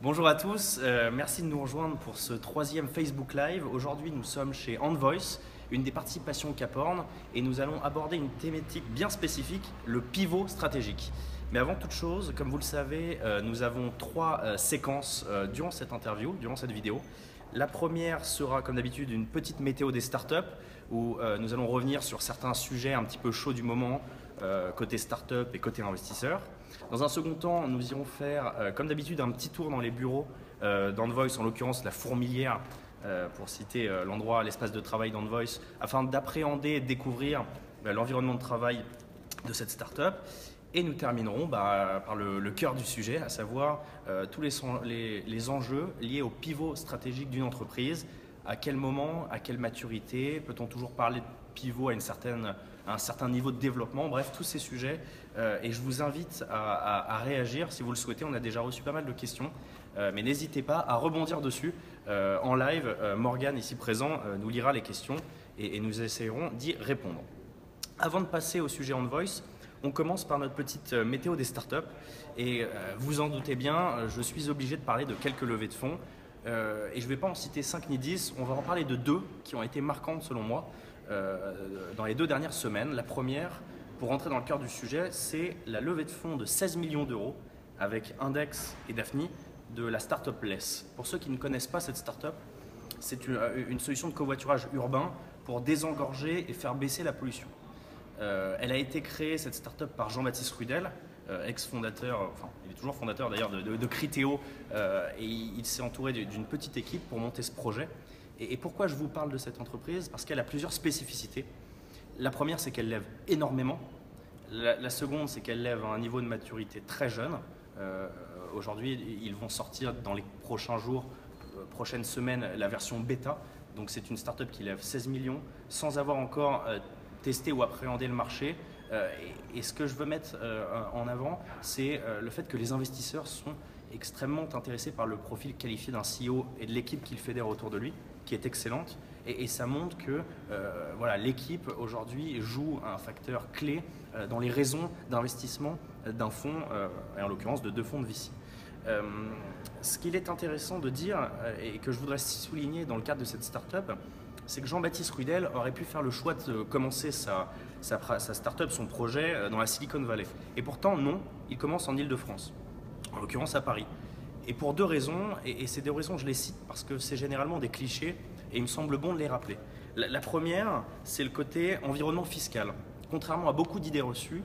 Bonjour à tous, merci de nous rejoindre pour ce troisième Facebook Live. Aujourd'hui, nous sommes chez Handvoice, une des participations Cap Horn, et nous allons aborder une thématique bien spécifique, le pivot stratégique. Mais avant toute chose, comme vous le savez, nous avons trois séquences durant cette interview, durant cette vidéo. La première sera, comme d'habitude, une petite météo des startups, où nous allons revenir sur certains sujets un petit peu chauds du moment, côté startup et côté investisseur. Dans un second temps, nous irons faire, comme d'habitude, un petit tour dans les bureaux d'Handvoice, en l'occurrence la Fourmilière, pour citer l'endroit, l'espace de travail d'Handvoice, afin d'appréhender et de découvrir l'environnement de travail de cette startup. Et nous terminerons par le cœur du sujet, à savoir tous les enjeux liés au pivot stratégique d'une entreprise. À quel moment, à quelle maturité, peut-on toujours parler de pivot à un certain niveau de développement, bref, tous ces sujets. Et je vous invite à réagir si vous le souhaitez. On a déjà reçu pas mal de questions, mais n'hésitez pas à rebondir dessus. En live, Morgane, ici présent, nous lira les questions et nous essayerons d'y répondre. Avant de passer au sujet Handvoice, on commence par notre petite météo des startups. Et vous en doutez bien, je suis obligé de parler de quelques levées de fonds. Et je ne vais pas en citer 5 ni 10, on va en parler de 2 qui ont été marquantes selon moi dans les 2 dernières semaines. La première, pour rentrer dans le cœur du sujet, c'est la levée de fonds de 16 millions d'euros avec Index et Daphne de la startup Less. Pour ceux qui ne connaissent pas cette startup, c'est une solution de covoiturage urbain pour désengorger et faire baisser la pollution. Elle a été créée, cette startup, par Jean-Baptiste Rudel, ex-fondateur, enfin il est toujours fondateur d'ailleurs de Criteo, et il s'est entouré d'une petite équipe pour monter ce projet. Et pourquoi je vous parle de cette entreprise? Parce qu'elle a plusieurs spécificités. La première, c'est qu'elle lève énormément. La seconde, c'est qu'elle lève à un niveau de maturité très jeune. Aujourd'hui, ils vont sortir dans les prochains jours, prochaines semaines, la version bêta. Donc c'est une startup qui lève 16 millions sans avoir encore testé ou appréhendé le marché. Et ce que je veux mettre en avant, c'est le fait que les investisseurs sont extrêmement intéressés par le profil qualifié d'un CEO et de l'équipe qu'il fédère autour de lui, qui est excellente. Et ça montre que voilà, l'équipe aujourd'hui joue un facteur clé dans les raisons d'investissement d'un fonds, et en l'occurrence de 2 fonds de VC. Ce qu'il est intéressant de dire, et que je voudrais souligner dans le cadre de cette startup, c'est que Jean-Baptiste Rudel aurait pu faire le choix de commencer sa startup, son projet, dans la Silicon Valley. Et pourtant, non, il commence en Île-de-France, en l'occurrence à Paris. Et pour 2 raisons, et ces 2 raisons, je les cite parce que c'est généralement des clichés, et il me semble bon de les rappeler. La première, c'est le côté environnement fiscal. Contrairement à beaucoup d'idées reçues,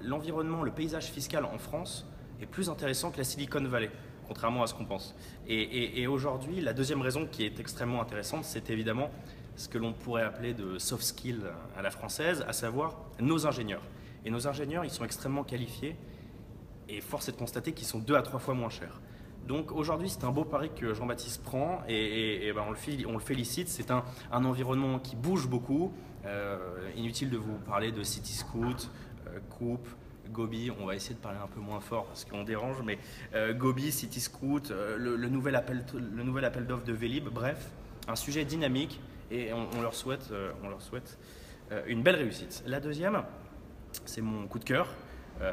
l'environnement, le paysage fiscal en France est plus intéressant que la Silicon Valley, contrairement à ce qu'on pense. Et aujourd'hui, la deuxième raison qui est extrêmement intéressante, c'est évidemment ce que l'on pourrait appeler de soft skills à la française, à savoir nos ingénieurs. Et nos ingénieurs, ils sont extrêmement qualifiés, et force est de constater qu'ils sont 2 à 3 fois moins chers. Donc aujourd'hui, c'est un beau pari que Jean-Baptiste prend, et on le félicite. C'est un environnement qui bouge beaucoup. Inutile de vous parler de CityScoot, Coop, Gobi, on va essayer de parler un peu moins fort parce qu'on dérange, mais Gobi, CityScoot, le nouvel appel d'offres de Vélib, bref, un sujet dynamique, et on leur souhaite une belle réussite. La deuxième, c'est mon coup de cœur,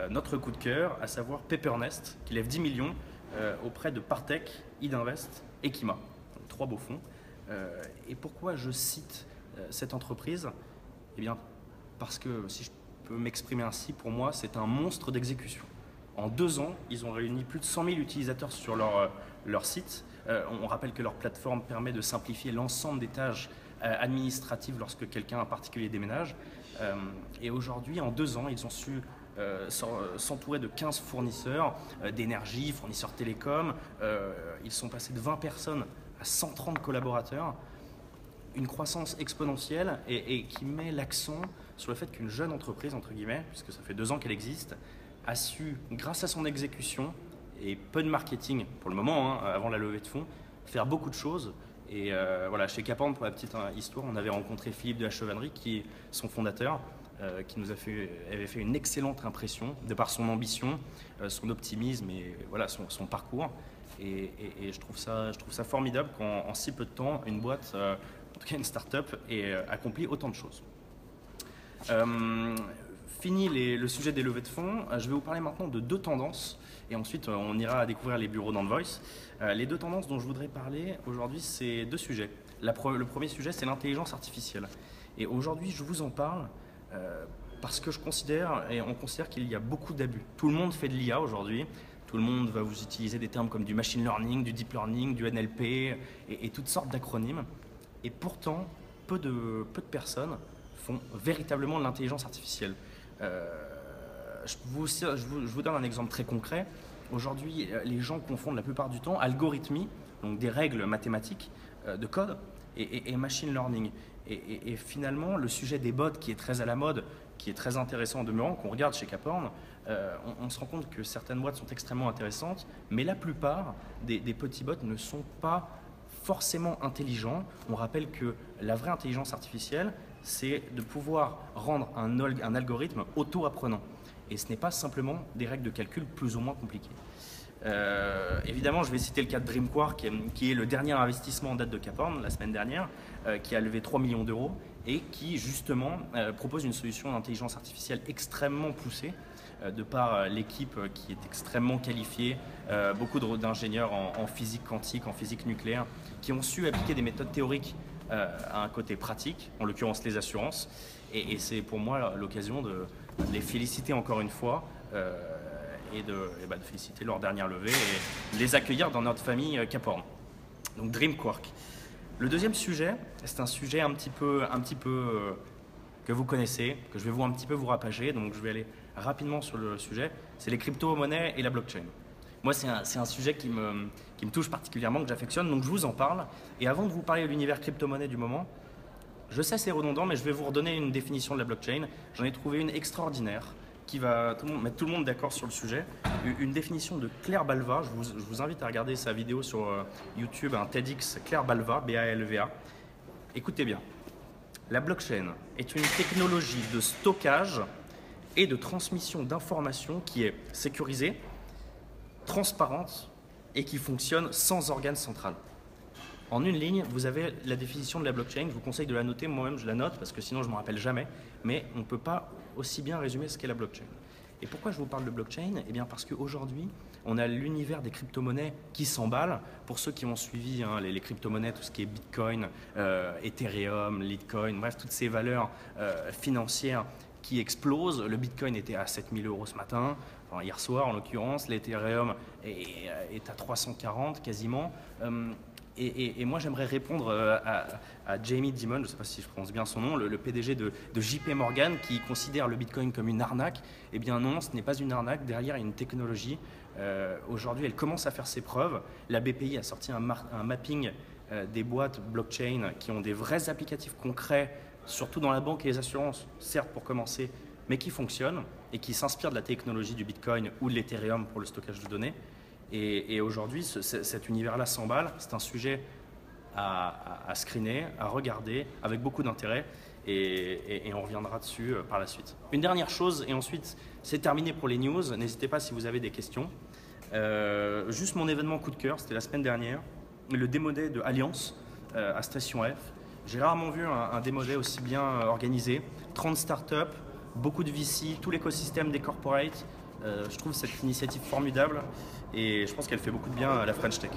notre coup de cœur, à savoir Peppernest, qui lève 10 millions auprès de Partech, Idinvest et Kima. 3 beaux fonds. Et pourquoi je cite cette entreprise? Eh bien, parce que, si je peux m'exprimer ainsi, pour moi, c'est un monstre d'exécution. En 2 ans, ils ont réuni plus de 100 000 utilisateurs sur leur site. On rappelle que leur plateforme permet de simplifier l'ensemble des tâches administratives lorsque quelqu'un, un particulier, déménage. Et aujourd'hui, en 2 ans, ils ont su s'entourer de 15 fournisseurs d'énergie, fournisseurs télécom. Ils sont passés de 20 personnes à 130 collaborateurs. Une croissance exponentielle et qui met l'accent sur le fait qu'une jeune entreprise, entre guillemets, puisque ça fait 2 ans qu'elle existe, a su, grâce à son exécution et peu de marketing pour le moment, avant la levée de fonds, faire beaucoup de choses. Et voilà, chez Cap Horn, pour la petite histoire, on avait rencontré Philippe de la Chevannerie, qui est son fondateur, qui nous avait fait une excellente impression de par son ambition, son optimisme et voilà, son parcours. Et je trouve ça formidable qu'en si peu de temps, une boîte, en tout cas une start-up, ait accompli autant de choses. Fini le sujet des levées de fonds, je vais vous parler maintenant de deux tendances et ensuite on ira découvrir les bureaux d'Envoice. Les deux tendances dont je voudrais parler aujourd'hui, c'est deux sujets. Le premier sujet, c'est l'intelligence artificielle. Et aujourd'hui, je vous en parle parce que on considère qu'il y a beaucoup d'abus. Tout le monde fait de l'IA aujourd'hui. Tout le monde va vous utiliser des termes comme du machine learning, du deep learning, du NLP et toutes sortes d'acronymes. Et pourtant, peu de personnes font véritablement de l'intelligence artificielle. Je vous donne un exemple très concret. Aujourd'hui, les gens confondent la plupart du temps algorithmie, donc des règles mathématiques de code, et machine learning. Et finalement, le sujet des bots qui est très à la mode, qui est très intéressant en demeurant, qu'on regarde chez Caporn, on se rend compte que certaines boîtes sont extrêmement intéressantes, mais la plupart des petits bots ne sont pas forcément intelligents. On rappelle que la vraie intelligence artificielle, c'est de pouvoir rendre un algorithme auto-apprenant. Et ce n'est pas simplement des règles de calcul plus ou moins compliquées. Évidemment, je vais citer le cas de DreamQuark, qui est le dernier investissement en date de Caporn, la semaine dernière, qui a levé 3 millions d'euros et qui, justement, propose une solution d'intelligence artificielle extrêmement poussée, de par l'équipe qui est extrêmement qualifiée, beaucoup d'ingénieurs en physique quantique, en physique nucléaire, qui ont su appliquer des méthodes théoriques à un côté pratique, en l'occurrence les assurances. Et c'est pour moi l'occasion de les féliciter encore une fois et de féliciter leur dernière levée et les accueillir dans notre famille Caporn. Donc DreamQuark. Le deuxième sujet, c'est un sujet un petit peu que vous connaissez, que je vais un petit peu vous rapager, donc je vais aller rapidement sur le sujet, c'est les crypto-monnaies et la blockchain. Moi, c'est un sujet qui me touche particulièrement, que j'affectionne, donc je vous en parle. Et avant de vous parler de l'univers crypto-monnaie du moment, je sais c'est redondant, mais je vais vous redonner une définition de la blockchain. J'en ai trouvé une extraordinaire qui va mettre tout le monde d'accord sur le sujet. Une définition de Claire Balva, je vous invite à regarder sa vidéo sur YouTube, un TEDx Claire Balva, B-A-L-V-A. Écoutez bien, la blockchain est une technologie de stockage et de transmission d'informations qui est sécurisée, transparente et qui fonctionne sans organe central. En une ligne, vous avez la définition de la blockchain. Je vous conseille de la noter, moi-même je la note parce que sinon je ne me rappelle jamais. Mais on ne peut pas aussi bien résumer ce qu'est la blockchain. Et pourquoi je vous parle de blockchain? Eh bien parce qu'aujourd'hui, on a l'univers des crypto-monnaies qui s'emballe. Pour ceux qui ont suivi les crypto-monnaies, tout ce qui est Bitcoin, Ethereum, Litecoin, bref, toutes ces valeurs financières qui explosent. Le Bitcoin était à 7000 € ce matin, enfin, hier soir en l'occurrence. L'Ethereum est à 340 quasiment. Et moi, j'aimerais répondre à Jamie Dimon, je ne sais pas si je prononce bien son nom, le PDG de JP Morgan, qui considère le Bitcoin comme une arnaque. Eh bien non, ce n'est pas une arnaque. Derrière, il y a une technologie. Aujourd'hui, elle commence à faire ses preuves. La BPI a sorti un mapping des boîtes blockchain qui ont des vrais applicatifs concrets, surtout dans la banque et les assurances, certes pour commencer, mais qui fonctionnent et qui s'inspirent de la technologie du Bitcoin ou de l'Ethereum pour le stockage de données. Et aujourd'hui, cet univers-là s'emballe. C'est un sujet à screener, à regarder avec beaucoup d'intérêt et on reviendra dessus par la suite. Une dernière chose et ensuite c'est terminé pour les news. N'hésitez pas si vous avez des questions. Juste mon événement coup de cœur, c'était la semaine dernière, le Demo Day de Alliance à Station F. J'ai rarement vu un Demo Day aussi bien organisé. 30 startups, beaucoup de VC, tout l'écosystème des corporates. Je trouve cette initiative formidable et je pense qu'elle fait beaucoup de bien à la French Tech.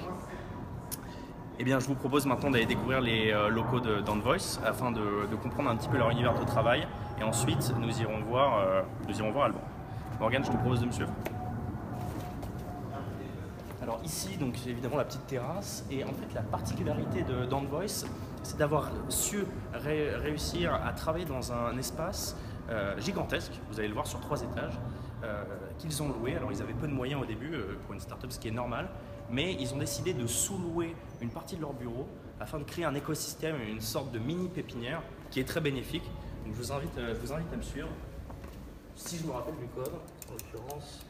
Eh bien, je vous propose maintenant d'aller découvrir les locaux d'Envoice afin de comprendre un petit peu leur univers de travail et ensuite nous irons voir Alban. Morgane, je te propose de me suivre. Alors ici, donc évidemment la petite terrasse et en fait la particularité d'Envoice, c'est d'avoir su réussir à travailler dans un espace gigantesque, vous allez le voir sur 3 étages, qu'ils ont loué. Alors ils avaient peu de moyens au début pour une start-up, ce qui est normal, mais ils ont décidé de sous-louer une partie de leur bureau afin de créer un écosystème, une sorte de mini pépinière qui est très bénéfique. Donc je vous invite à me suivre. Si je me rappelle du code, en l'occurrence,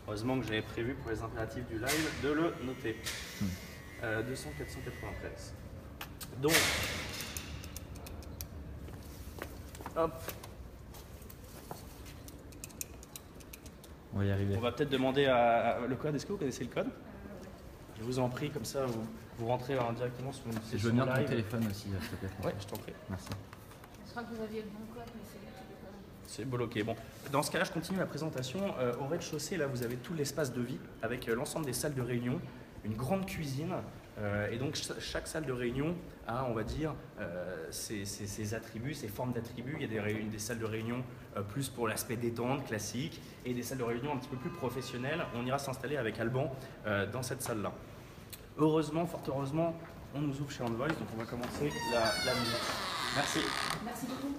heureusement que j'avais prévu pour les impératifs du live de le noter. 200 493. Donc, hop. On va y arriver. On va peut-être demander le code. Est-ce que vous connaissez le code? Je vous en prie, comme ça vous rentrez directement sur une session live. Je veux bien ton téléphone aussi, s'il te plaît. Ouais, je t'en prie. Merci. Je crois que vous aviez le bon code, mais c'est lui qui C'est bloqué. Bon, dans ce cas-là, je continue la présentation. Au rez-de-chaussée, là, vous avez tout l'espace de vie avec l'ensemble des salles de réunion, une grande cuisine. Et donc, chaque salle de réunion a, on va dire, ses attributs, ses formes d'attributs. Il y a des salles de réunion plus pour l'aspect détente, classique, et des salles de réunion un petit peu plus professionnelles. On ira s'installer avec Alban dans cette salle-là. Heureusement, fort heureusement, on nous ouvre chez Envoice, donc on va commencer la visite. Merci. Merci beaucoup.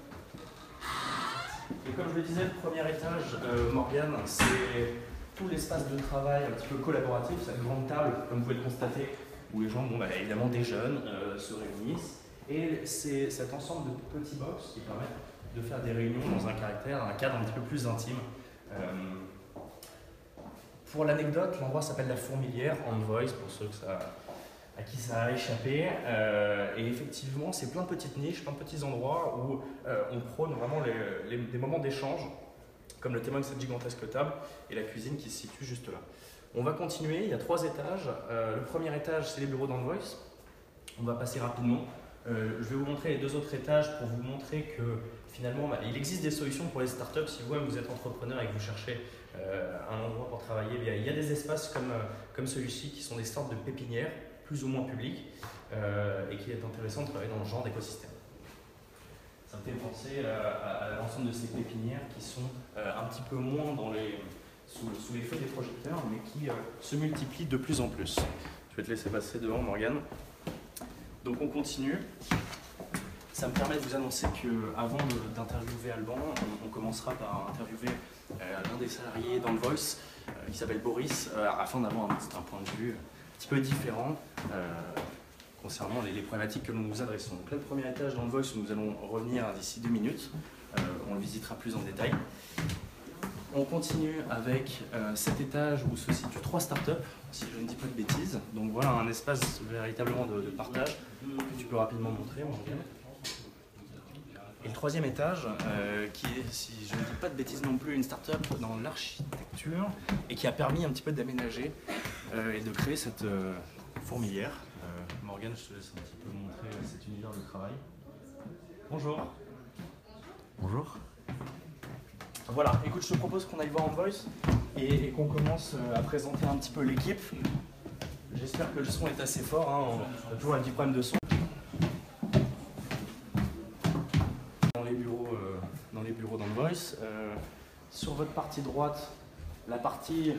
Et comme je le disais, le premier étage, Morgane, c'est tout l'espace de travail un petit peu collaboratif, cette grande table, comme vous pouvez le constater, où les gens, évidemment, déjeunent, se réunissent. Et c'est cet ensemble de petits box qui permettent de faire des réunions dans un cadre un petit peu plus intime. Pour l'anecdote, l'endroit s'appelle la Fourmilière, Envoice, pour ceux à qui ça a échappé. Et effectivement, c'est plein de petites niches, plein de petits endroits où on prône vraiment des moments d'échange, comme le témoigne cette gigantesque table et la cuisine qui se situe juste là. On va continuer, il y a 3 étages. Le premier étage, c'est les bureaux d'Envoice. On va passer rapidement. Je vais vous montrer les 2 autres étages pour vous montrer que finalement, il existe des solutions pour les startups. Si vous-même vous êtes entrepreneur et que vous cherchez un endroit pour travailler, il y a des espaces comme celui-ci qui sont des sortes de pépinières, plus ou moins publiques, et qui est intéressant de travailler dans ce genre d'écosystème. Ça me fait penser à l'ensemble de ces pépinières qui sont un petit peu moins sous les feux des projecteurs, mais qui se multiplient de plus en plus. Je vais te laisser passer devant, Morgane. Donc on continue. Ça me permet de vous annoncer qu'avant d'interviewer Alban, on commencera par interviewer l'un des salariés d'Envoice, qui s'appelle Boris, afin d'avoir un point de vue un petit peu différent concernant les problématiques que nous nous adressons. Donc là, le premier étage d'Envoice, nous allons revenir d'ici 2 minutes. On le visitera plus en détail. On continue avec cet étage où se situent 3 startups, si je ne dis pas de bêtises. Donc voilà un espace véritablement de partage que tu peux rapidement montrer, Morgane. Et le 3e étage, qui est, si je ne dis pas de bêtises non plus, une start-up dans l'architecture et qui a permis un petit peu d'aménager et de créer cette fourmilière. Morgane, je te laisse un petit peu montrer cet univers de travail. Bonjour. Bonjour. Voilà, écoute, je te propose qu'on aille voir Envoice et qu'on commence à présenter un petit peu l'équipe. J'espère que le son est assez fort, hein. On a toujours un petit problème de son. Dans les bureaux d'Envoice. Sur votre partie droite, la partie,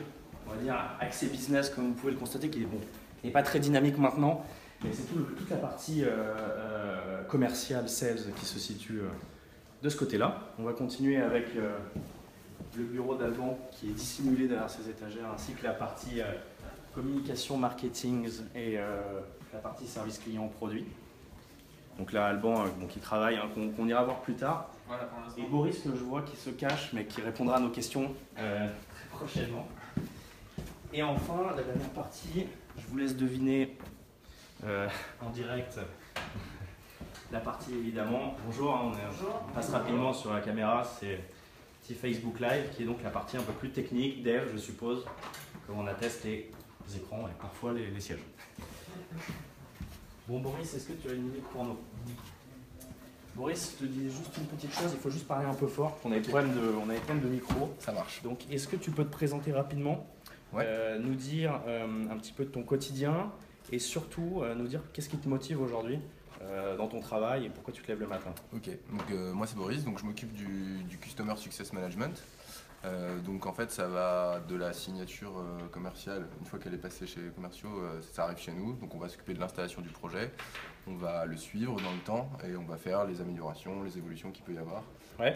on va dire, accès business, comme vous pouvez le constater, qui n'est pas très dynamique maintenant, mais c'est toute la partie commerciale, sales, qui se situe de ce côté-là. On va continuer avec le bureau d'Alban, qui est dissimulé derrière ces étagères, ainsi que la partie communication, marketing et la partie service client produit. Donc là, Alban, qui travaille, hein, qu'on ira voir plus tard. Voilà, et Boris, que je vois qui se cache, mais qui répondra à nos questions très prochainement. Et enfin, la dernière partie, je vous laisse deviner en direct la partie évidemment. Bonjour, hein, on passe rapidement sur la caméra, c'est petit Facebook Live, qui est donc la partie un peu plus technique, dev, je suppose, comme on atteste les écrans et parfois les sièges. Bon, Boris, est-ce que tu as une minute pour nous? Boris, je te dis juste une petite chose, il faut juste parler un peu fort, on a des problèmes de micro. Ça marche. Donc, est-ce que tu peux te présenter rapidement, nous dire un petit peu de ton quotidien et surtout nous dire qu'est-ce qui te motive aujourd'hui dans ton travail et pourquoi tu te lèves le matin? Ok, donc moi c'est Boris, donc je m'occupe du Customer Success Management. Donc en fait ça va de la signature commerciale, une fois qu'elle est passée chez les commerciaux, ça arrive chez nous, donc on va s'occuper de l'installation du projet, on va le suivre dans le temps et on va faire les améliorations, les évolutions qu'il peut y avoir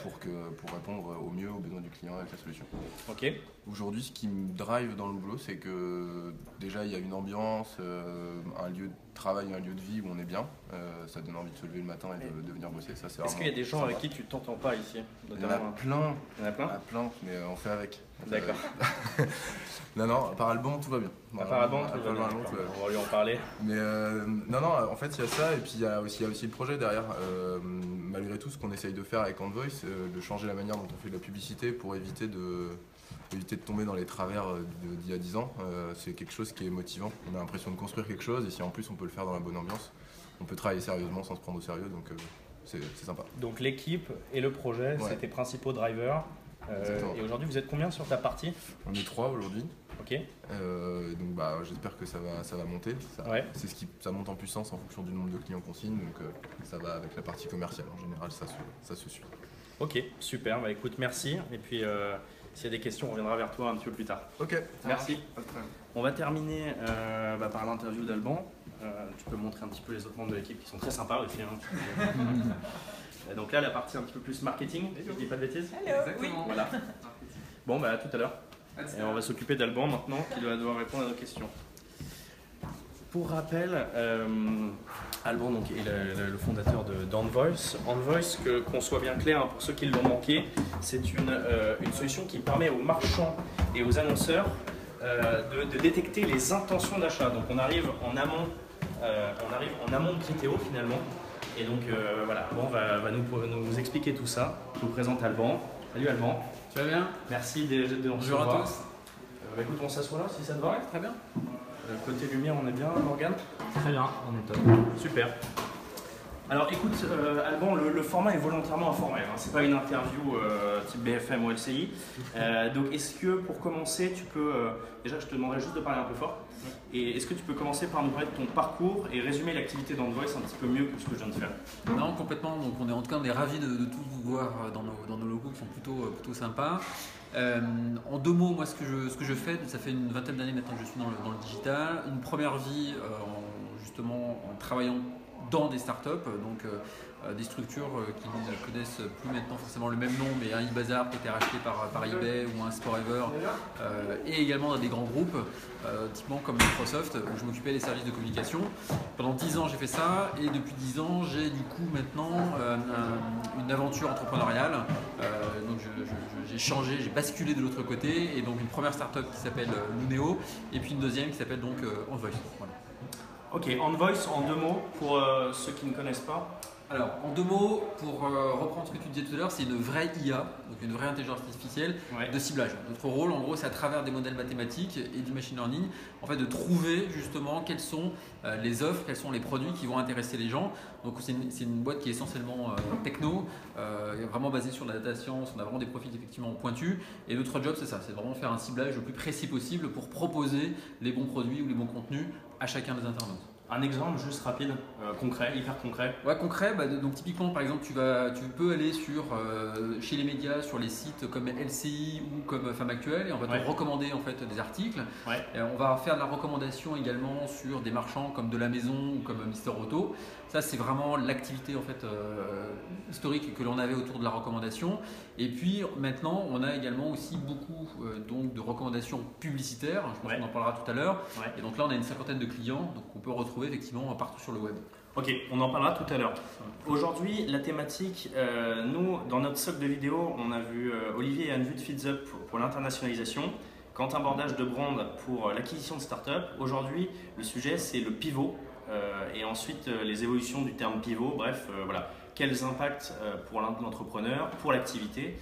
pour répondre au mieux aux besoins du client avec la solution. Ok. Aujourd'hui ce qui me drive dans le boulot c'est que déjà il y a une ambiance, un lieu de travail, un lieu de vie où on est bien, ça donne envie de se lever le matin et de venir bosser. Ça, est-ce qu'il y a des gens avec qui tu t'entends pas ici? Il y en a plein. Il y en a plein? Plein, mais on fait avec. D'accord. Non, à part Alban, tout va bien. À part Alban, tout va bien. On va lui en parler. Mais non, en fait, il y a ça, et puis il y a aussi le projet derrière. Malgré tout, ce qu'on essaye de faire avec Envoice, de changer la manière dont on fait de la publicité pour éviter de tomber dans les travers d'il y a 10 ans, c'est quelque chose qui est motivant. On a l'impression de construire quelque chose, et si en plus on peut le faire dans la bonne ambiance, on peut travailler sérieusement sans se prendre au sérieux. Donc c'est sympa. Donc l'équipe et le projet, c'est tes principaux drivers. Et aujourd'hui, vous êtes combien sur ta partie? On est 3 aujourd'hui. Ok. Donc j'espère que ça va monter. Ça monte en puissance en fonction du nombre de clients qu'on signe. Donc ça va avec la partie commerciale. En général, ça se suit. Ok, super. Bah, écoute, merci. Et puis s'il y a des questions, on reviendra vers toi un petit peu plus tard. Ok. Merci. On va terminer par l'interview d'Alban. Tu peux montrer un petit peu les autres membres de l'équipe qui sont très sympas aussi. Donc là, la partie un petit peu plus marketing, si je ne dis pas de bêtises. Exactement. Oui. Voilà. Bon, à tout à l'heure. Et on va s'occuper d'Alban maintenant, qui va devoir répondre à nos questions. Pour rappel, Alban donc, est le fondateur d'Envoice. Envoice, qu'on soit bien clair, pour ceux qui l'ont manqué, c'est une solution qui permet aux marchands et aux annonceurs de détecter les intentions d'achat. Donc on arrive en amont de Criteo finalement. Et donc Alban va nous expliquer tout ça. Je vous présente Alban. Salut Alban. Tu vas bien? Merci de nous Bonjour recevoir. à tous. Écoute, on s'assoit là si ça te va. Ouais, très bien. Côté lumière, on est bien, Morgane? Très bien, on est top. Super. Alors écoute, Alban, le format est volontairement informel. C'est pas une interview type BFM ou LCI. Donc est-ce que pour commencer, tu peux... déjà, je te demanderais juste de parler un peu fort. Et est-ce que tu peux commencer par nous parler de ton parcours et résumer l'activité d'Envoice un petit peu mieux que ce que je viens de faire? Non, complètement. Donc on est ravis de tous vous voir dans nos locaux qui sont plutôt sympas. En 2 mots, moi ce que je fais, ça fait une 20aine d'années maintenant que je suis dans le digital. Une première vie en travaillant dans des startups, donc des structures qui ne connaissent plus maintenant forcément le même nom, mais un eBazaar qui a été racheté par eBay ou un Storever, et également dans des grands groupes, typiquement comme Microsoft, où je m'occupais des services de communication. Pendant 10 ans j'ai fait ça, et depuis 10 ans j'ai du coup maintenant une aventure entrepreneuriale. Donc j'ai changé, j'ai basculé de l'autre côté, et donc une première startup qui s'appelle Luneo, et puis une deuxième qui s'appelle donc Envoice. Voilà. Ok, Envoice en 2 mots pour ceux qui ne connaissent pas. Alors, en 2 mots, pour reprendre ce que tu disais tout à l'heure, c'est une vraie IA, donc une vraie intelligence artificielle de ciblage. Notre rôle, en gros, c'est à travers des modèles mathématiques et du machine learning, en fait, de trouver justement quelles sont les offres, quels sont les produits qui vont intéresser les gens. Donc, c'est une boîte qui est essentiellement techno, vraiment basée sur la data science. On a vraiment des profils effectivement pointus. Et notre job, c'est ça, c'est vraiment faire un ciblage le plus précis possible pour proposer les bons produits ou les bons contenus à chacun des internautes. Un exemple juste rapide, concret, hyper concret. Ouais, concret. Donc typiquement, par exemple, tu peux aller chez les médias, sur les sites comme LCI ou comme Femme Actuelle, et on va te recommander en fait des articles. Et on va faire de la recommandation également sur des marchands comme De La Maison ou comme Mister Auto. Ça, c'est vraiment l'activité en fait historique que l'on avait autour de la recommandation. Et puis maintenant, on a également aussi beaucoup donc de recommandations publicitaires. Je pense qu'on en parlera tout à l'heure. Et donc là, on a une 50aine de clients, donc on peut retrouver effectivement partout sur le web. Ok, on en parlera tout à l'heure. Aujourd'hui, la thématique, nous, dans notre socle de vidéos, on a vu Olivier et Anne Vu de FeedsUp pour l'internationalisation, Quentin Bordage de Brand pour l'acquisition de start-up. Aujourd'hui, le sujet, c'est le pivot et ensuite les évolutions du terme pivot. Bref, voilà, quels impacts pour l'entrepreneur, pour l'activité.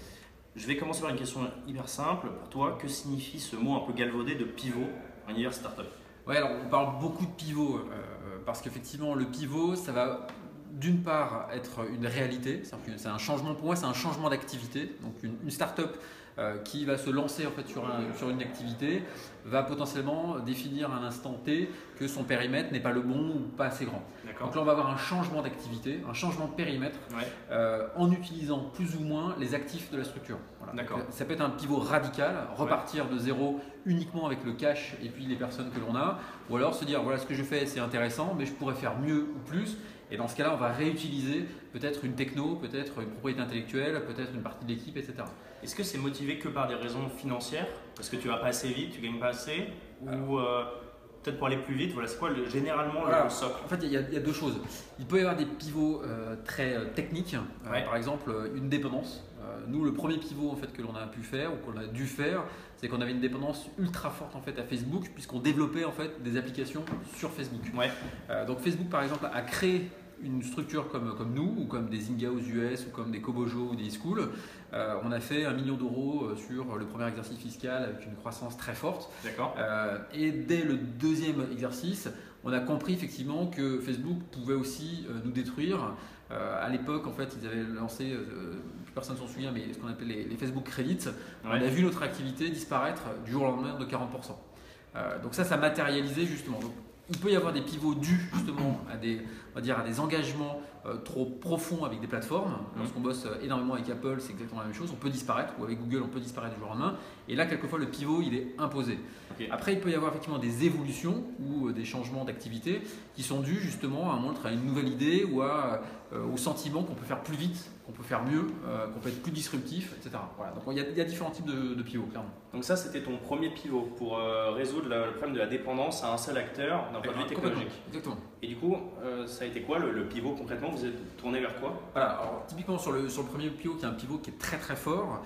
Je vais commencer par une question hyper simple. Pour toi, que signifie ce mot un peu galvaudé de pivot en univers start-up? Ouais, alors on parle beaucoup de pivot parce qu'effectivement le pivot, ça va d'une part être une réalité, c'est un changement, pour moi c'est un changement d'activité. Donc une start-up qui va se lancer en fait sur une activité va potentiellement définir à un instant T que son périmètre n'est pas le bon ou pas assez grand. Donc là on va avoir un changement d'activité, un changement de périmètre en utilisant plus ou moins les actifs de la structure. Voilà. Ça peut être un pivot radical, repartir de zéro uniquement avec le cash et puis les personnes que l'on a, ou alors se dire voilà ce que je fais c'est intéressant mais je pourrais faire mieux ou plus. Et dans ce cas-là, on va réutiliser peut-être une techno, peut-être une propriété intellectuelle, peut-être une partie de l'équipe, etc. Est-ce que c'est motivé que par des raisons financières? Parce que tu vas pas assez vite, tu gagnes pas assez? Ou peut-être pour aller plus vite? Voilà, c'est quoi généralement le socle? En fait, il y a 2 choses. Il peut y avoir des pivots très techniques, par exemple une dépendance. Nous, le premier pivot en fait, que l'on a pu faire ou qu'on a dû faire, c'est qu'on avait une dépendance ultra forte en fait, à Facebook puisqu'on développait en fait, des applications sur Facebook. Donc Facebook, par exemple, a créé une structure comme nous, ou comme des Zynga aux US, ou comme des Kobojo ou des eSchool, on a fait 1 million d'euros sur le premier exercice fiscal avec une croissance très forte. D'accord. Et dès le deuxième exercice, on a compris effectivement que Facebook pouvait aussi nous détruire. À l'époque, en fait, ils avaient lancé, plus personne ne s'en souvient, mais ce qu'on appelle les Facebook Credits. On a vu notre activité disparaître du jour au lendemain de 40%. Donc ça matérialisait justement. Donc, il peut y avoir des pivots dus justement à des engagements trop profonds avec des plateformes. Lorsqu'on bosse énormément avec Apple, c'est exactement la même chose. On peut disparaître, ou avec Google, on peut disparaître du jour au lendemain. Et là, quelquefois, le pivot, il est imposé. Okay. Après, il peut y avoir effectivement des évolutions ou des changements d'activité qui sont dus justement à une nouvelle idée ou au sentiment qu'on peut faire plus vite, qu'on peut faire mieux, qu'on peut être plus disruptif, etc. Voilà. Donc il y a différents types de pivots, clairement. Donc ça, c'était ton premier pivot pour résoudre le problème de la dépendance à un seul acteur d'un point de vue technologique. Exactement. Et du coup, ça a été quoi le pivot concrètement? Vous êtes tourné vers quoi? Voilà, alors, typiquement sur le premier pivot, qui est un pivot qui est très très fort,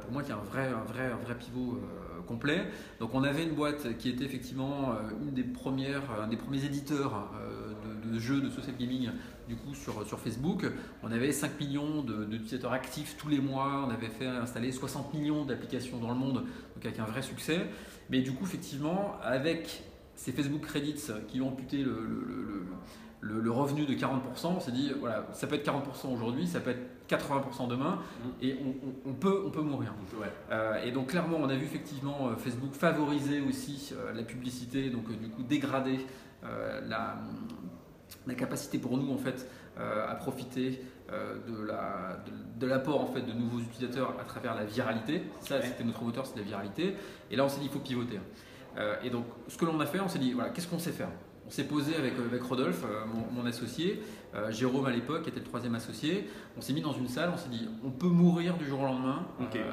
pour moi qui est un vrai pivot complet. Donc on avait une boîte qui était effectivement un des premiers éditeurs de jeux de social gaming du coup sur Facebook. On avait 5 millions d'utilisateurs actifs tous les mois, on avait fait installer 60 millions d'applications dans le monde, donc avec un vrai succès. Mais du coup effectivement avec ces Facebook Credits qui ont amputé le revenu de 40%, on s'est dit voilà, ça peut être 40% aujourd'hui, ça peut être 80% demain, et on peut mourir. Et donc clairement on a vu effectivement Facebook favoriser aussi la publicité, donc du coup dégrader la capacité pour nous en fait à profiter de l'apport en fait de nouveaux utilisateurs à travers la viralité. Ça c'était notre moteur, c'est la viralité. Et là on s'est dit il faut pivoter. Et donc ce que l'on a fait, on s'est dit voilà, qu'est-ce qu'on sait faire? On s'est posé avec Rodolphe, mon associé, Jérôme à l'époque était le troisième associé. On s'est mis dans une salle, on s'est dit on peut mourir du jour au lendemain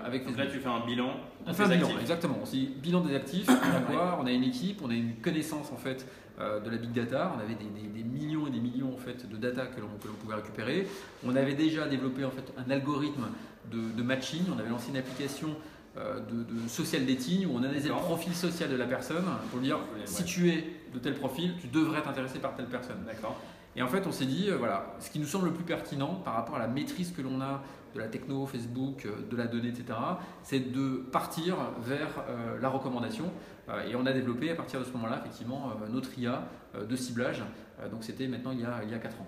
avec Facebook. Donc là tu fais un bilan. On fait un bilan, exactement. On s'est dit bilan des actifs, on a une équipe, on a une connaissance en fait de la big data. On avait des millions et des millions en fait de data que l'on pouvait récupérer. On avait déjà développé en fait un algorithme de matching. On avait lancé une application de social dating où on analysait le profil social de la personne pour dire si tu es de tel profil, tu devrais t'intéresser par telle personne. D'accord. Et en fait, on s'est dit voilà, ce qui nous semble le plus pertinent par rapport à la maîtrise que l'on a de la techno, Facebook, de la donnée, etc., c'est de partir vers la recommandation. Et on a développé à partir de ce moment-là, effectivement, notre IA de ciblage. Donc c'était maintenant il y a 4 ans.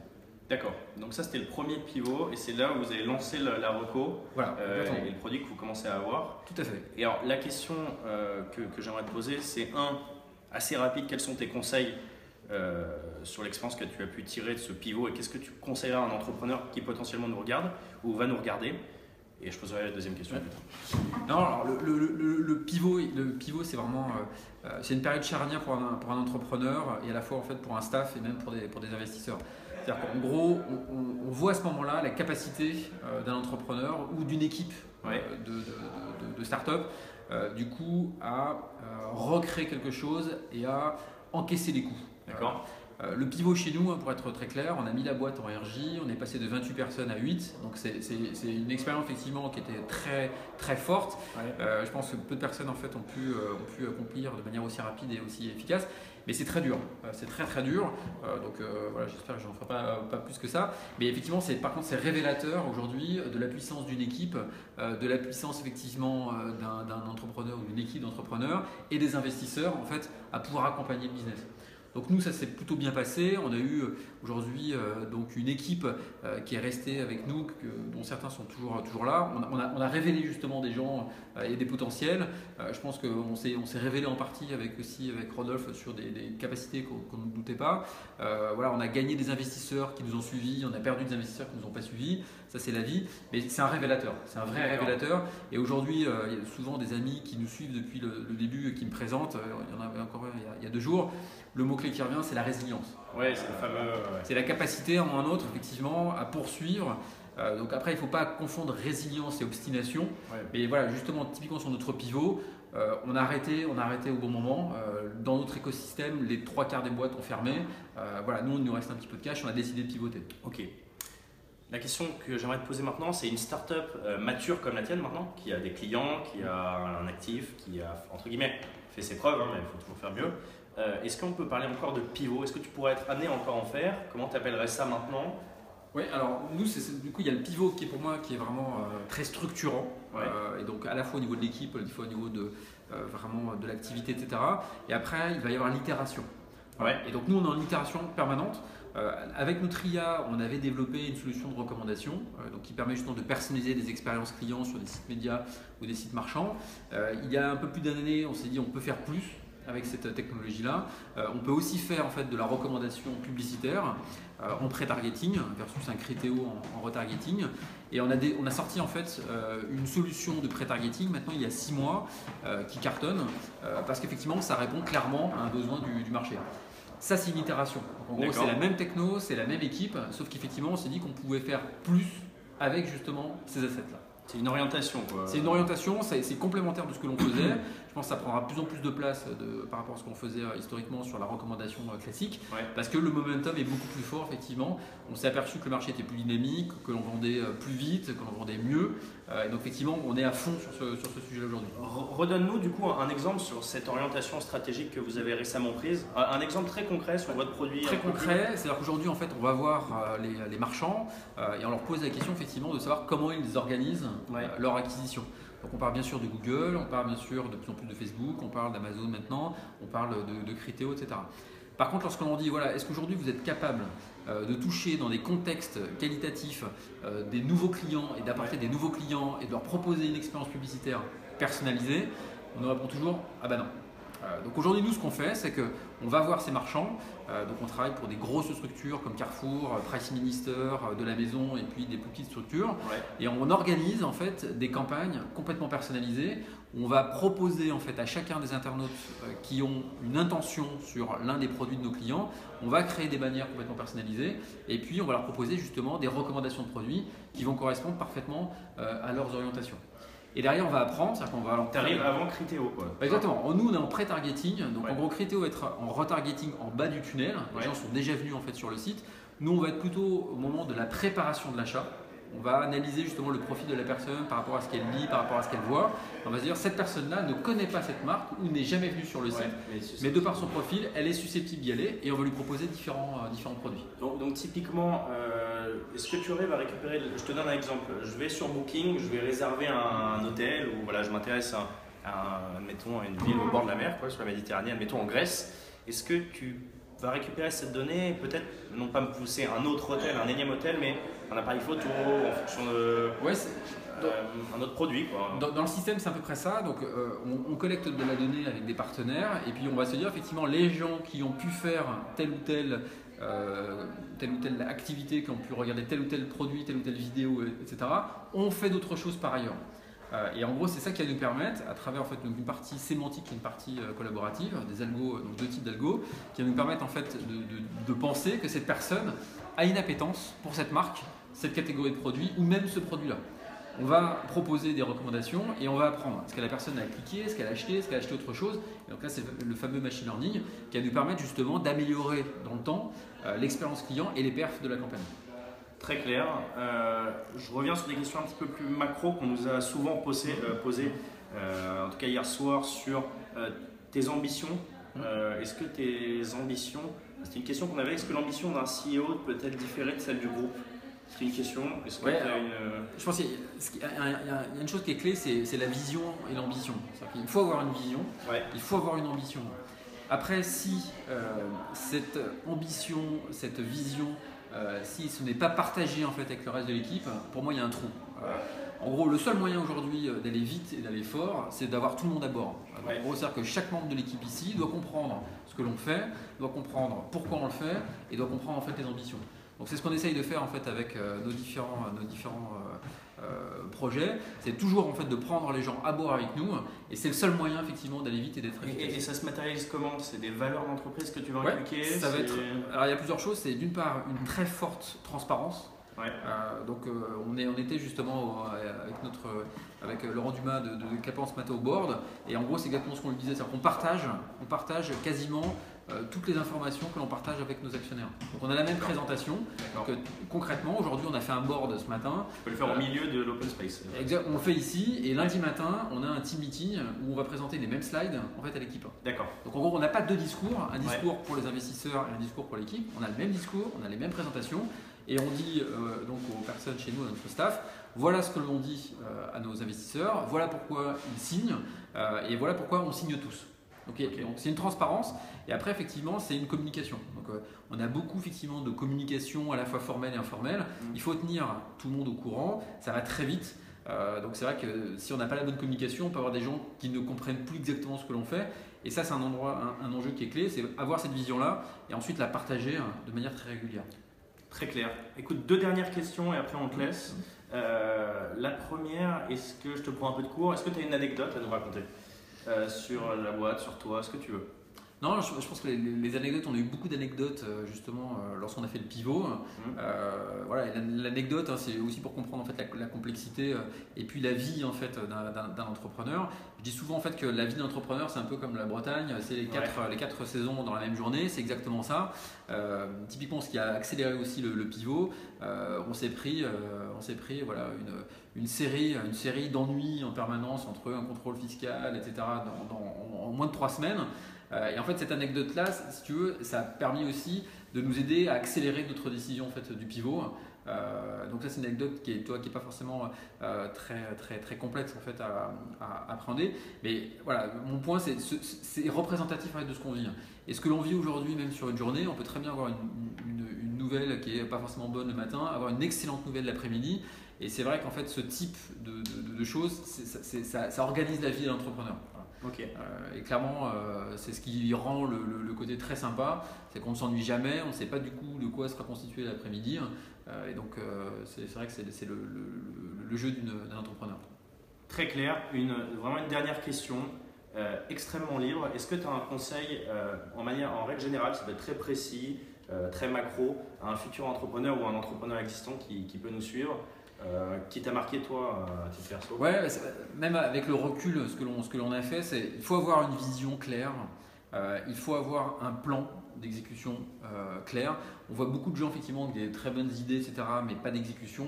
D'accord, donc ça c'était le premier pivot et c'est là où vous avez lancé la reco voilà, et le produit que vous commencez à avoir. Tout à fait. Et alors la question que j'aimerais te poser, c'est assez rapide, quels sont tes conseils sur l'expérience que tu as pu tirer de ce pivot et qu'est-ce que tu conseillerais à un entrepreneur qui potentiellement nous regarde ou va nous regarder? Et je poserai la deuxième question plus tard. Non, alors le pivot c'est vraiment c'est une période charnière pour un entrepreneur et à la fois en fait pour un staff et même pour des investisseurs. C'est-à-dire qu'en gros, on voit à ce moment-là la capacité d'un entrepreneur ou d'une équipe de start-up du coup à recréer quelque chose et à encaisser les coûts. D'accord. Le pivot chez nous, pour être très clair, on a mis la boîte en RJ, on est passé de 28 personnes à 8, donc c'est une expérience effectivement qui était très, très forte. Je pense que peu de personnes en fait ont pu accomplir de manière aussi rapide et aussi efficace, mais c'est très dur, c'est très très dur, donc voilà, j'espère que je n'en ferai pas plus que ça, mais effectivement par contre c'est révélateur aujourd'hui de la puissance d'une équipe, de la puissance effectivement d'un entrepreneur ou d'une équipe d'entrepreneurs et des investisseurs en fait à pouvoir accompagner le business. Donc nous, ça s'est plutôt bien passé. On a eu aujourd'hui donc une équipe qui est restée avec nous, dont certains sont toujours là. On a révélé justement des gens et des potentiels. Je pense qu'on s'est révélé en partie avec Rodolphe sur des capacités qu'on ne doutait pas. Voilà, on a gagné des investisseurs qui nous ont suivis, on a perdu des investisseurs qui ne nous ont pas suivis. Ça, c'est la vie. Mais c'est un révélateur. C'est un vrai révélateur. Et aujourd'hui, il y a souvent des amis qui nous suivent depuis le début et qui me présentent. Il y en avait encore il y a 2 jours. Le mot-clé qui revient, c'est la résilience. Oui, c'est le fameux. C'est la capacité en un autre, effectivement, à poursuivre. Donc après, il ne faut pas confondre résilience et obstination. Mais voilà, justement, typiquement sur notre pivot, on a arrêté au bon moment. Dans notre écosystème, les 3/4 des boîtes ont fermé. Voilà, nous, il nous reste un petit peu de cash. On a décidé de pivoter. Ok. La question que j'aimerais te poser maintenant, c'est une start-up mature comme la tienne maintenant, qui a des clients, qui a un actif, qui a, entre guillemets, fait ses preuves, mais il faut toujours faire mieux. Est-ce qu'on peut parler encore de pivot? Est-ce que tu pourrais être amené encore à en faire? Comment tu appellerais ça maintenant? Oui, alors nous, du coup, il y a le pivot qui est pour moi qui est vraiment très structurant. Ouais. Et donc à la fois au niveau de l'équipe, à la fois au niveau de, vraiment de l'activité, etc. Et après, il va y avoir l'itération. Ouais. Et donc nous, on est en itération permanente. Avec notre IA, on avait développé une solution de recommandation donc qui permet justement de personnaliser des expériences clients sur des sites médias ou des sites marchands. Il y a un peu plus d'une année, on s'est dit on peut faire plus avec cette technologie-là. On peut aussi faire en fait de la recommandation publicitaire en pré-targeting versus un Criteo en retargeting. Et on a sorti en fait une solution de pré-targeting maintenant il y a 6 mois qui cartonne parce qu'effectivement ça répond clairement à un besoin du marché. Ça, c'est une itération. Donc, en gros, c'est la même techno, c'est la même équipe, sauf qu'effectivement, on s'est dit qu'on pouvait faire plus avec justement ces assets-là. C'est une orientation, quoi. C'est une orientation, c'est complémentaire de ce que l'on faisait. Je pense que ça prendra de plus en plus de place par rapport à ce qu'on faisait historiquement sur la recommandation classique, parce que le momentum est beaucoup plus fort, effectivement. On s'est aperçu que le marché était plus dynamique, que l'on vendait plus vite, que l'on vendait mieux. Et donc, effectivement, on est à fond sur ce sujet aujourd'hui. Redonne-nous du coup un exemple sur cette orientation stratégique que vous avez récemment prise. Un exemple très concret sur votre produit. Très concret, c'est-à-dire qu'aujourd'hui, en fait, on va voir les marchands et on leur pose la question, effectivement, de savoir comment ils organisent leur acquisition. Donc on parle bien sûr de Google, on parle bien sûr de plus en plus de Facebook, on parle d'Amazon maintenant, on parle de Criteo, etc. Par contre, lorsqu'on leur dit, voilà, est-ce qu'aujourd'hui vous êtes capable de toucher dans des contextes qualitatifs des nouveaux clients et d'apporter des nouveaux clients et de leur proposer une expérience publicitaire personnalisée, on nous répond toujours, ah ben non. Donc aujourd'hui, nous, ce qu'on fait, c'est qu'on va voir ces marchands. Donc on travaille pour des grosses structures comme Carrefour, Price Minister, de la maison et puis des plus petites structures. Et on organise en fait des campagnes complètement personnalisées où on va proposer en fait à chacun des internautes qui ont une intention sur l'un des produits de nos clients, on va créer des bannières complètement personnalisées et puis on va leur proposer justement des recommandations de produits qui vont correspondre parfaitement à leurs orientations. Et derrière, on va apprendre, c'est-à-dire qu'on va... Tu arrives avant Criteo, quoi. Exactement. Nous, on est en pré-targeting. Donc, en gros, Criteo va être en retargeting en bas du tunnel. Les gens sont déjà venus en fait sur le site. Nous, on va être plutôt au moment de la préparation de l'achat. On va analyser justement le profil de la personne par rapport à ce qu'elle lit, par rapport à ce qu'elle voit. On va se dire, cette personne-là ne connaît pas cette marque ou n'est jamais venue sur le site. Mais de par son profil, elle est susceptible d'y aller et on va lui proposer différents produits. Donc typiquement, est-ce que tu arrives à récupérer, je te donne un exemple, je vais sur Booking, je vais réserver un hôtel ou voilà, je m'intéresse admettons, à une ville au bord de la mer, quoi, sur la Méditerranée, admettons en Grèce. Est-ce que tu vas récupérer cette donnée et peut-être, non pas me pousser un autre hôtel, un énième hôtel, mais un appareil photo en fonction de un autre produit, quoi. Dans le système, c'est à peu près ça. Donc, on collecte de la donnée avec des partenaires et puis on va se dire effectivement les gens qui ont pu faire telle ou telle activité, qui ont pu regarder tel ou tel produit, telle ou telle vidéo, etc., ont fait d'autres choses par ailleurs. Et en gros, c'est ça qui va nous permettre, à travers en fait, une partie sémantique et une partie collaborative, des algos, donc 2 types d'algos, qui va nous permettre en fait, de penser que cette personne a une appétence pour cette marque, cette catégorie de produits ou même ce produit-là. On va proposer des recommandations et on va apprendre ce que la personne a cliqué, ce qu'elle a acheté autre chose. Et donc là, c'est le fameux machine learning qui va nous permettre justement d'améliorer dans le temps l'expérience client et les perfs de la campagne. Très clair. Je reviens sur des questions un petit peu plus macro qu'on nous a souvent posées, en tout cas hier soir, sur tes ambitions. Est-ce que tes ambitions, c'était une question qu'on avait, est-ce que l'ambition d'un CEO peut être différée de celle du groupe? C'est une question. Est-ce que je pense qu'il y a une chose qui est clé, c'est la vision et l'ambition. Il faut avoir une vision, il faut avoir une ambition. Après, si cette ambition, cette vision, si ce n'est pas partagé en fait avec le reste de l'équipe, pour moi il y a un trou. En gros, le seul moyen aujourd'hui d'aller vite et d'aller fort, c'est d'avoir tout le monde à bord. En gros, c'est-à-dire que chaque membre de l'équipe ici doit comprendre ce que l'on fait, doit comprendre pourquoi on le fait et doit comprendre en fait les ambitions. Donc c'est ce qu'on essaye de faire en fait avec nos différents projets, c'est toujours en fait de prendre les gens à bord avec nous et c'est le seul moyen effectivement d'aller vite et d'être efficace. Et ça se matérialise comment? C'est des valeurs d'entreprise que tu vas inculquer? Ça va être. Alors il y a plusieurs choses, c'est d'une part une très forte transparence. Donc on était justement avec Laurent Dumas de Capance Mato Board et en gros c'est exactement ce qu'on lui disait, c'est-à-dire qu'on partage quasiment toutes les informations que l'on partage avec nos actionnaires. Donc on a la même présentation. Donc, concrètement, aujourd'hui, on a fait un board ce matin. On peut le faire au milieu de l'open space. Exact, on le fait ici et lundi matin, on a un team meeting où on va présenter les mêmes slides en fait, à l'équipe. D'accord. Donc en gros, on n'a pas deux discours, un discours pour les investisseurs et un discours pour l'équipe. On a le même discours, on a les mêmes présentations et on dit donc aux personnes chez nous, à notre staff, voilà ce que l'on dit à nos investisseurs, voilà pourquoi ils signent et voilà pourquoi on signe tous. Okay. Donc c'est une transparence et après effectivement c'est une communication. Donc on a beaucoup effectivement de communication à la fois formelle et informelle. Il faut tenir tout le monde au courant, ça va très vite. Donc c'est vrai que si on n'a pas la bonne communication, on peut avoir des gens qui ne comprennent plus exactement ce que l'on fait. Et ça c'est un enjeu qui est clé, c'est avoir cette vision-là et ensuite la partager de manière très régulière. Très clair. Écoute, 2 dernières questions et après on te laisse. La première, est-ce que je te prends un peu de cours? Est-ce que tu as une anecdote à nous raconter sur la boîte, sur toi, ce que tu veux? Non, je pense que les anecdotes, on a eu beaucoup d'anecdotes justement lorsqu'on a fait le pivot. Voilà, l'anecdote, hein, c'est aussi pour comprendre en fait la complexité et puis la vie en fait d'un entrepreneur. Je dis souvent en fait que la vie d'un entrepreneur, c'est un peu comme la Bretagne, c'est les quatre saisons dans la même journée, c'est exactement ça. Typiquement, ce qui a accéléré aussi le pivot, on s'est pris voilà une série d'ennuis en permanence entre un contrôle fiscal, etc. en moins de 3 semaines. Et en fait, cette anecdote-là, si tu veux, ça a permis aussi de nous aider à accélérer notre décision en fait, du pivot. Donc ça, c'est une anecdote qui est pas forcément très complexe en fait, à appréhender. Mais voilà, mon point, c'est représentatif en fait, de ce qu'on vit. Et ce que l'on vit aujourd'hui, même sur une journée, on peut très bien avoir une nouvelle qui n'est pas forcément bonne le matin, avoir une excellente nouvelle l'après-midi. Et c'est vrai qu'en fait, ce type de choses, ça organise la vie de l'entrepreneur. Okay. Et clairement, c'est ce qui rend le côté très sympa, c'est qu'on ne s'ennuie jamais, on ne sait pas du coup de quoi sera constitué l'après-midi. Et donc, c'est vrai que c'est le jeu d'un entrepreneur. Très clair. Vraiment une dernière question, extrêmement libre. Est-ce que tu as un conseil en règle générale, ça peut être très précis, très macro, à un futur entrepreneur ou un entrepreneur existant qui peut nous suivre? Qui t'a marqué toi à titre perso? Ouais, même avec le recul, ce que l'on a fait, c'est il faut avoir une vision claire, il faut avoir un plan d'exécution clair. On voit beaucoup de gens effectivement avec des très bonnes idées, etc., mais pas d'exécution.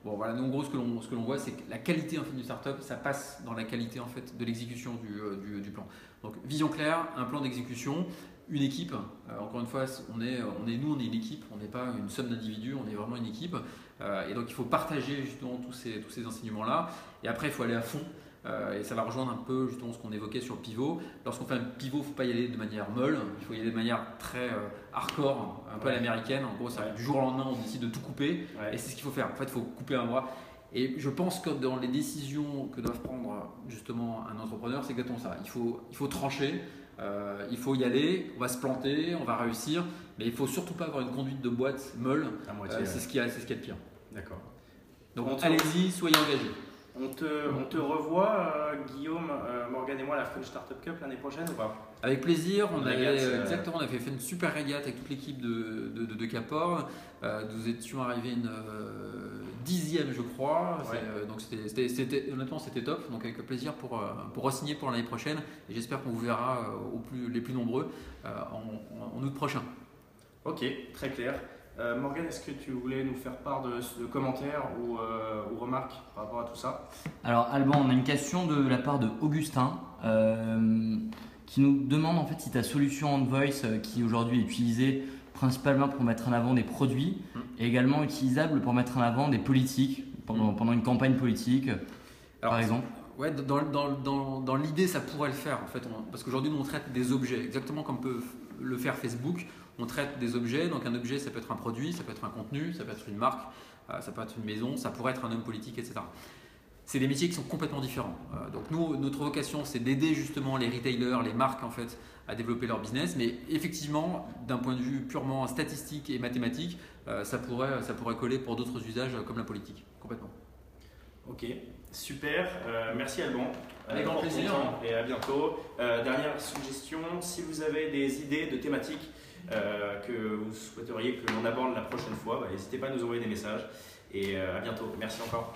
Bon voilà, nous en gros ce que l'on voit, c'est que la qualité en fait du startup, ça passe dans la qualité en fait de l'exécution du plan. Donc vision claire, un plan d'exécution. Une équipe, encore une fois, on est une équipe, on n'est pas une somme d'individus, on est vraiment une équipe. Et donc il faut partager justement tous ces enseignements-là. Et après, il faut aller à fond. Et ça va rejoindre un peu justement ce qu'on évoquait sur le pivot. Lorsqu'on fait un pivot, il ne faut pas y aller de manière molle, il faut y aller de manière très hardcore, un peu à l'américaine. En gros, du jour au lendemain, on décide de tout couper. Et c'est ce qu'il faut faire. En fait, il faut couper un bras. Et je pense que dans les décisions que doivent prendre justement un entrepreneur, c'est exactement ça. Il faut trancher. Il faut y aller, on va se planter, on va réussir, mais il ne faut surtout pas avoir une conduite de boîte molle, c'est ce qui est le pire. D'accord. Donc allez-y, soyez engagés. On te revoit, Guillaume, Morgane et moi, à la French Startup Cup l'année prochaine ou pas? Avec plaisir, on avait fait une super régate avec toute l'équipe de Capor. Nous étions arrivés une 10e je crois. Donc honnêtement c'était top. Donc avec plaisir pour re-signer pour l'année prochaine. Et j'espère qu'on vous verra les plus nombreux en août prochain. Ok, très clair. Morgane, est-ce que tu voulais nous faire part de commentaires ou remarques par rapport à tout ça? Alors Alban, on a une question de la part de Augustin qui nous demande en fait si ta solution Envoice qui aujourd'hui est utilisée principalement pour mettre en avant des produits est également utilisable pour mettre en avant des politiques pendant une campagne politique par exemple. Ouais, dans l'idée ça pourrait le faire en fait, parce qu'aujourd'hui nous on traite des objets exactement comme peut le faire Facebook. On traite des objets, donc un objet ça peut être un produit, ça peut être un contenu, ça peut être une marque, ça peut être une maison, ça pourrait être un homme politique, etc. C'est des métiers qui sont complètement différents. Donc nous, notre vocation c'est d'aider justement les retailers, les marques en fait à développer leur business, mais effectivement d'un point de vue purement statistique et mathématique, ça pourrait coller pour d'autres usages comme la politique, complètement. Ok, super, merci Alban. Avec grand plaisir. Et à bientôt. Dernière suggestion, si vous avez des idées de thématiques que vous souhaiteriez que l'on aborde la prochaine fois, n'hésitez pas à nous envoyer des messages et à bientôt. Merci encore.